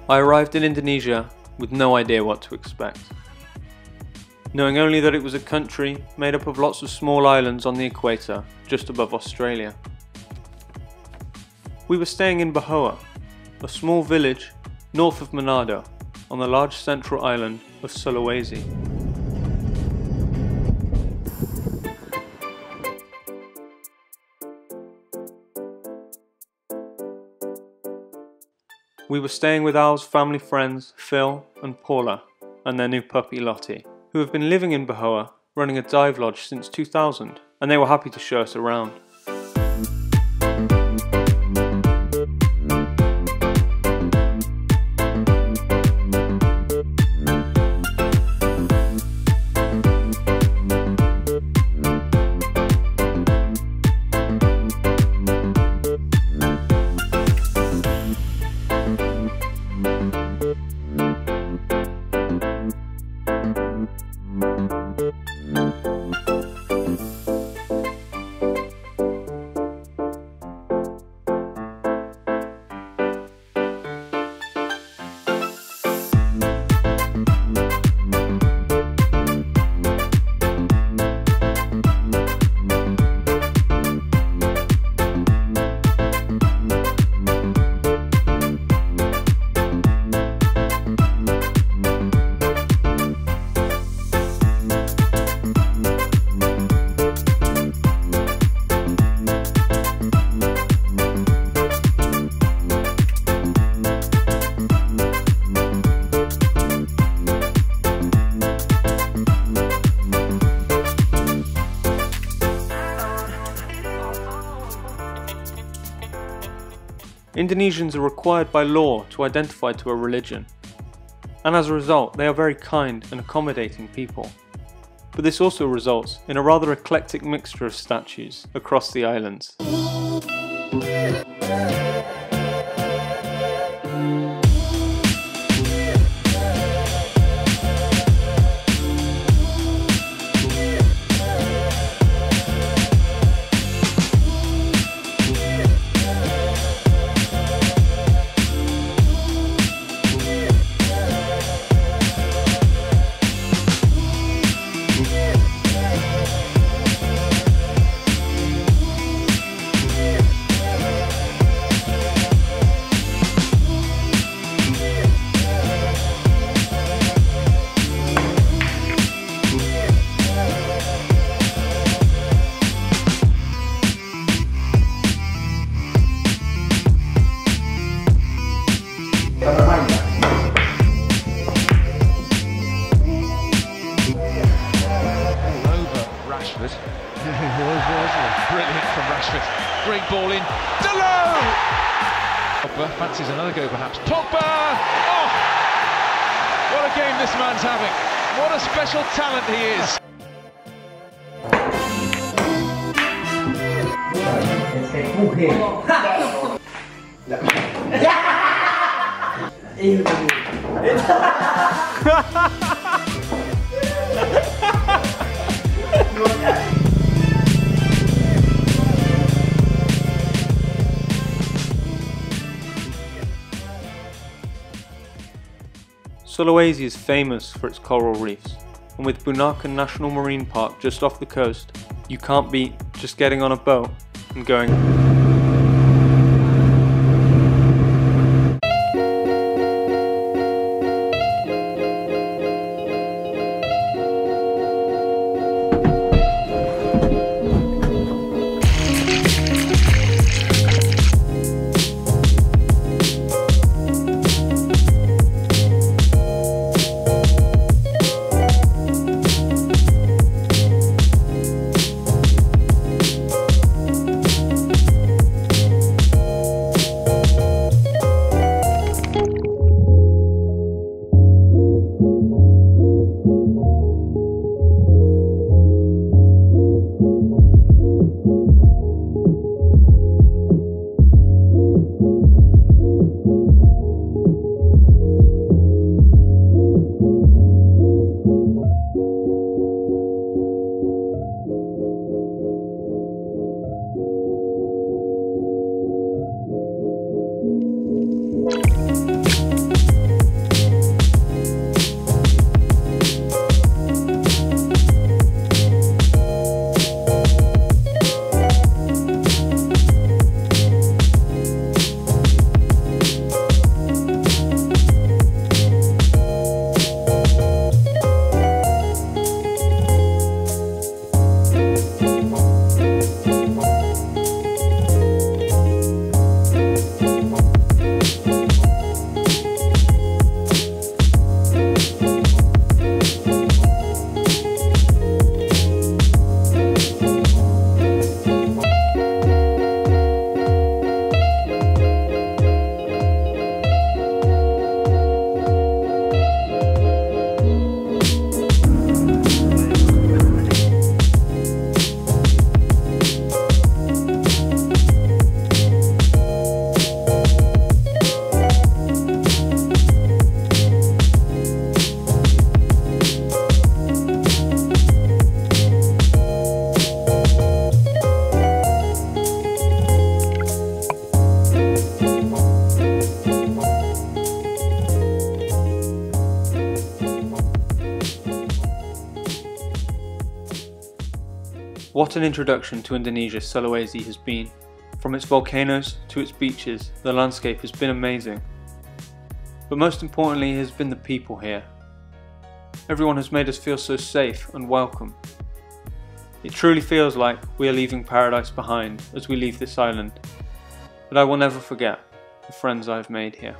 I arrived in Indonesia with no idea what to expect, knowing only that it was a country made up of lots of small islands on the equator just above Australia. We were staying in Bahoa, a small village north of Manado on the large central island of Sulawesi. We were staying with Al's family friends Phil and Paula and their new puppy Lottie, who have been living in Bahoa running a dive lodge since 2000, and they were happy to show us around. Indonesians are required by law to identify to a religion, and as a result they are very kind and accommodating people. But this also results in a rather eclectic mixture of statues across the islands. Brilliant from Rashford. Great ball in. Delo! Pogba fancies another go perhaps. Pogba! Oh! What a game this man's having. What a special talent he is. Sulawesi is famous for its coral reefs, and with Duncan National Marine Park just off the coast, you can't beat just getting on a boat and going. What an introduction to Indonesia Sulawesi has been. From its volcanoes to its beaches, the landscape has been amazing. But most importantly, it has been the people here. Everyone has made us feel so safe and welcome. It truly feels like we are leaving paradise behind as we leave this island, but I will never forget the friends I have made here.